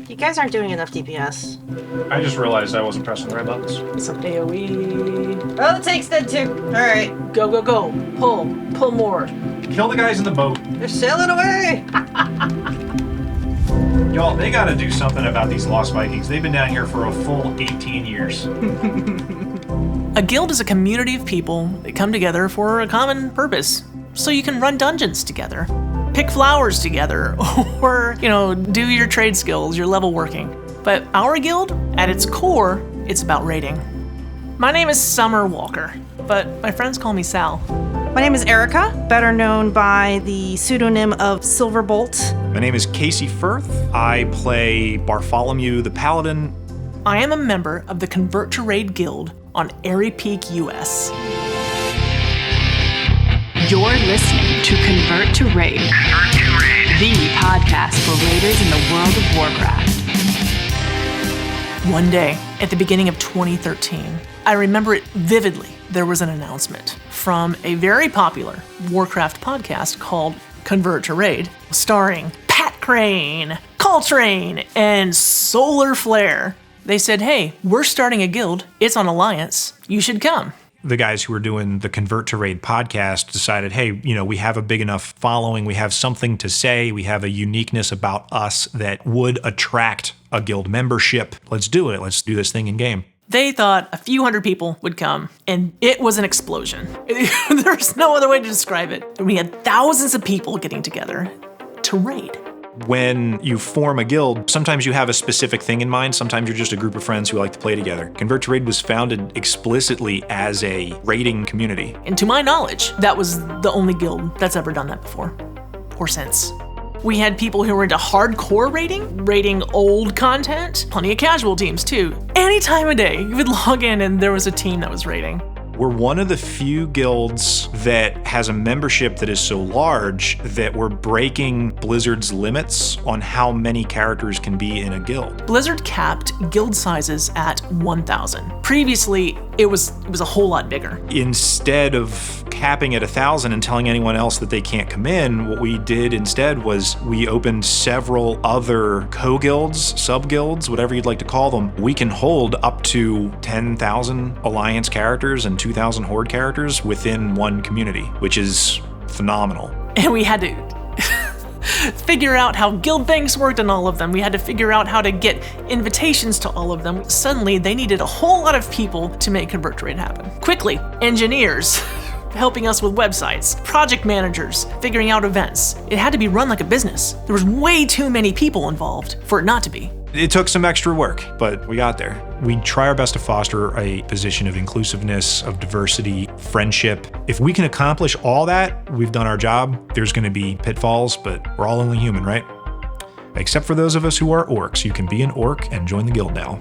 You guys aren't doing enough DPS. I just realized I wasn't pressing the right buttons. Some AoE. Oh, the tank's dead too. Alright. Go. Pull more. Kill the guys in the boat. They're sailing away! Y'all, they gotta do something about these Lost Vikings. They've been down here for a full 18 years. A guild is a community of people that come together for a common purpose. So you can run dungeons together, pick flowers together, or, do your trade skills, your level working. But our guild, at its core, it's about raiding. My name is Summer Walker, but my friends call me Sal. My name is Erica, better known by the pseudonym of Silverbolt. My name is Casey Firth. I play Bartholomew the Paladin. I am a member of the Convert to Raid Guild on Airy Peak, US. You're listening to Convert to Raid, the podcast for raiders in the world of Warcraft. One day, at the beginning of 2013, I remember it vividly. There was an announcement from a very popular Warcraft podcast called Convert to Raid, starring Pat Crane, Coltrane, and Solar Flare. They said, hey, we're starting a guild. It's on Alliance. You should come. The guys who were doing the Convert to Raid podcast decided, hey, we have a big enough following. We have something to say. We have a uniqueness about us that would attract a guild membership. Let's do it. Let's do this thing in game. They thought a few hundred people would come, and it was an explosion. There's no other way to describe it. We had thousands of people getting together to raid. When you form a guild, sometimes you have a specific thing in mind. Sometimes you're just a group of friends who like to play together. Convert to Raid was founded explicitly as a raiding community. And to my knowledge, that was the only guild that's ever done that before, or since. We had people who were into hardcore raiding old content, plenty of casual teams too. Any time of day, you would log in and there was a team that was raiding. We're one of the few guilds that has a membership that is so large that we're breaking Blizzard's limits on how many characters can be in a guild. Blizzard capped guild sizes at 1,000. Previously, it was a whole lot bigger. Instead of capping at 1,000 and telling anyone else that they can't come in, what we did instead was we opened several other co-guilds, sub-guilds, whatever you'd like to call them. We can hold up to 10,000 Alliance characters and 2,000 Horde characters within one community, which is phenomenal. And we had to figure out how guild banks worked on all of them. We had to figure out how to get invitations to all of them. Suddenly, they needed a whole lot of people to make Convert to Raid happen. Quickly, engineers helping us with websites, project managers figuring out events. It had to be run like a business. There was way too many people involved for it not to be. It took some extra work, but we got there. We try our best to foster a position of inclusiveness, of diversity, friendship. If we can accomplish all that, we've done our job. There's going to be pitfalls, but we're all only human, right? Except for those of us who are orcs. You can be an orc and join the guild now.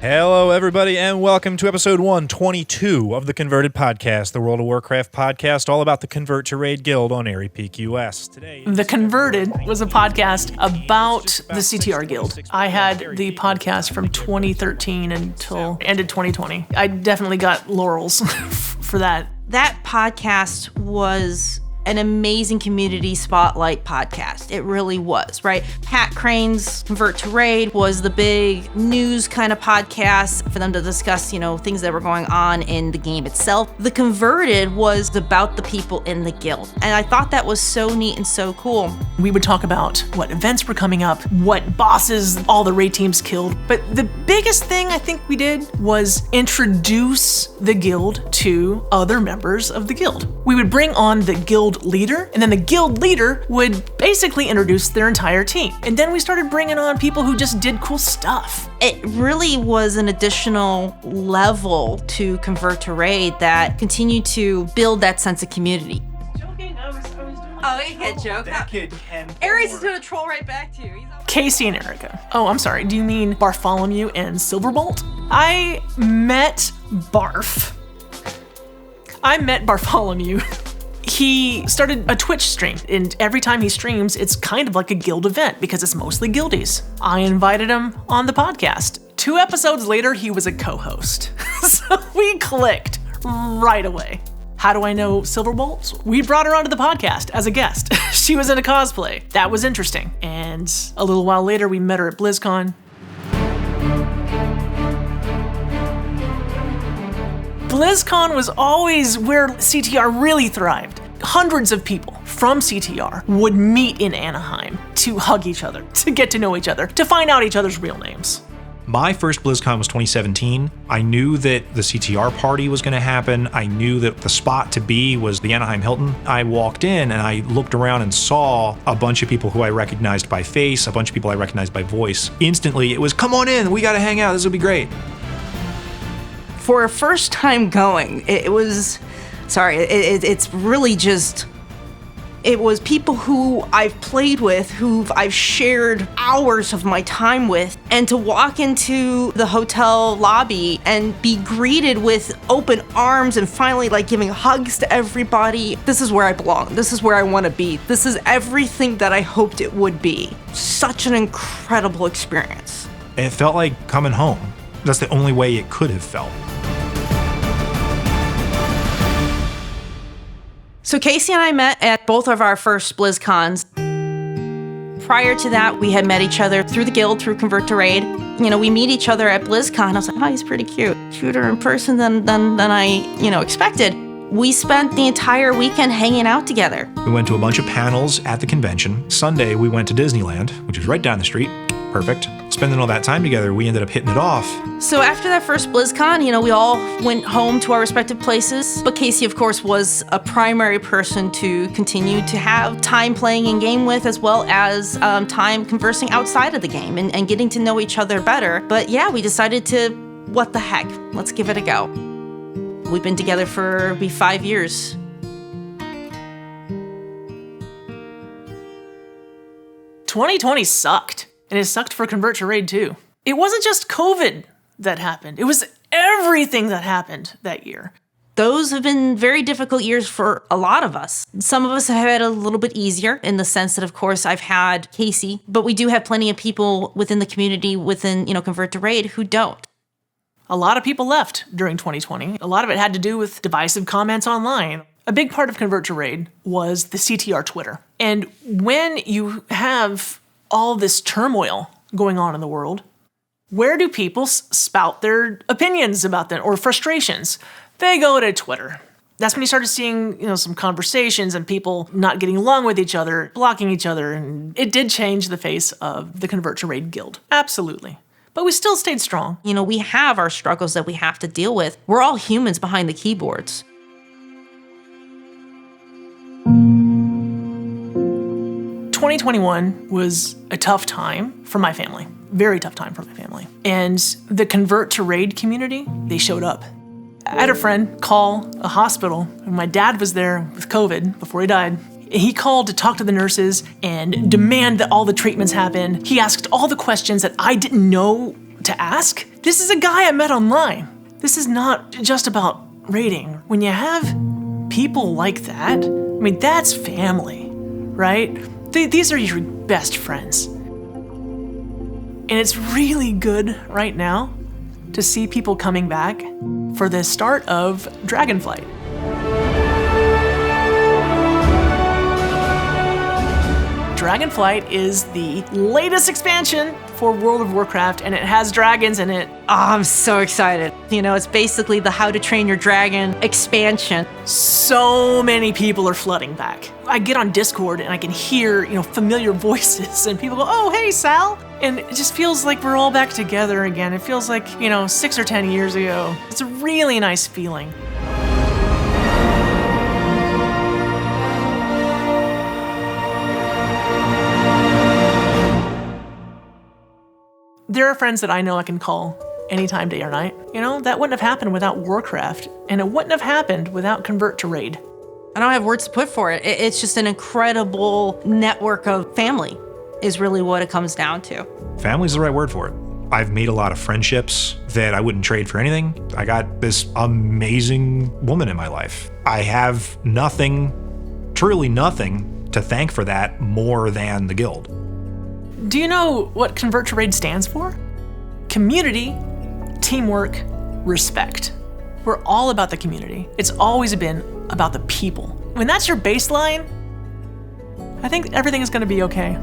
Hello, everybody, and welcome to episode 122 of the Converted Podcast, the World of Warcraft podcast, all about the Convert to Raid Guild on Airy Peak, US. Today, The Converted was a podcast about the CTR Guild. I had the podcast from 2013 until ended 2020. I definitely got laurels for that. That podcast was an amazing community spotlight podcast. It really was, right? Pat Crane's Convert to Raid was the big news kind of podcast for them to discuss, things that were going on in the game itself. The Converted was about the people in the guild. And I thought that was so neat and so cool. We would talk about what events were coming up, what bosses all the raid teams killed. But the biggest thing I think we did was introduce the guild to other members of the guild. We would bring on the guild leader, and then the guild leader would basically introduce their entire team. And then we started bringing on people who just did cool stuff. It really was an additional level to Convert to Raid that continued to build that sense of community. Joking, I was doing Oh, he can't joke. That kid can. Ares is gonna troll right back to you. Casey and Erica. Oh, I'm sorry. Do you mean Bartholomew and Silverbolt? I met Bartholomew. He started a Twitch stream, and every time he streams, it's kind of like a guild event because it's mostly guildies. I invited him on the podcast. 2 episodes later, he was a co-host. So we clicked right away. How do I know Silverbolt? We brought her onto the podcast as a guest. She was in a cosplay. That was interesting. And a little while later, we met her at BlizzCon. BlizzCon was always where CTR really thrived. Hundreds of people from CTR would meet in Anaheim to hug each other, to get to know each other, to find out each other's real names. My first BlizzCon was 2017. I knew that the CTR party was going to happen. I knew that the spot to be was the Anaheim Hilton. I walked in and I looked around and saw a bunch of people who I recognized by face, a bunch of people I recognized by voice. Instantly, it was, come on in, we got to hang out, this will be great. For a first time going, it's really just, it was people who I've played with, who I've shared hours of my time with, and to walk into the hotel lobby and be greeted with open arms and finally like giving hugs to everybody. This is where I belong. This is where I want to be. This is everything that I hoped it would be. Such an incredible experience. It felt like coming home. That's the only way it could have felt. So Casey and I met at both of our first BlizzCons. Prior to that, we had met each other through the guild, through Convert to Raid. You know, we meet each other at BlizzCon. I was like, oh, he's pretty cute. Cuter in person than I, expected. We spent the entire weekend hanging out together. We went to a bunch of panels at the convention. Sunday, we went to Disneyland, which is right down the street. Perfect. Spending all that time together, we ended up hitting it off. So after that first BlizzCon, we all went home to our respective places. But Casey, of course, was a primary person to continue to have time playing in game with, as well as time conversing outside of the game and getting to know each other better. But yeah, we decided to, what the heck, let's give it a go. We've been together for 5 years. "2020 sucked. And it sucked for Convert to Raid too. It wasn't just COVID that happened. It was everything that happened that year. Those have been very difficult years for a lot of us. Some of us have had a little bit easier in the sense that, of course, I've had Casey, but we do have plenty of people within the community, within, Convert to Raid, who don't. A lot of people left during 2020. A lot of it had to do with divisive comments online. A big part of Convert to Raid was the CTR Twitter. And when you have all this turmoil going on in the world, where do people spout their opinions about them or frustrations? They go to Twitter. That's when you started seeing, some conversations and people not getting along with each other, blocking each other, and it did change the face of the Convert to Raid guild. Absolutely. But we still stayed strong. We have our struggles that we have to deal with. We're all humans behind the keyboards. 2021 was a tough time for my family. Very tough time for my family. And the Convert to Raid community, they showed up. I had a friend call a hospital, and my dad was there with COVID before he died. He called to talk to the nurses and demand that all the treatments happen. He asked all the questions that I didn't know to ask. This is a guy I met online. This is not just about raiding. When you have people like that, that's family, right? These are your best friends. And it's really good right now to see people coming back for the start of Dragonflight. Dragonflight is the latest expansion for World of Warcraft, and it has dragons in it. Oh, I'm so excited. It's basically the How to Train Your Dragon expansion. So many people are flooding back. I get on Discord and I can hear, familiar voices, and people go, "Oh, hey, Sal." And it just feels like we're all back together again. It feels like, 6 or 10 years ago. It's a really nice feeling. There are friends that I know I can call anytime, day or night. That wouldn't have happened without Warcraft, and it wouldn't have happened without Convert to Raid. I don't have words to put for it. It's just an incredible network of family is really what it comes down to. Family's the right word for it. I've made a lot of friendships that I wouldn't trade for anything. I got this amazing woman in my life. I have nothing, truly nothing, to thank for that more than the guild. Do you know what Convert to Raid stands for? Community, teamwork, respect. We're all about the community. It's always been about the people. When that's your baseline, I think everything is going to be okay.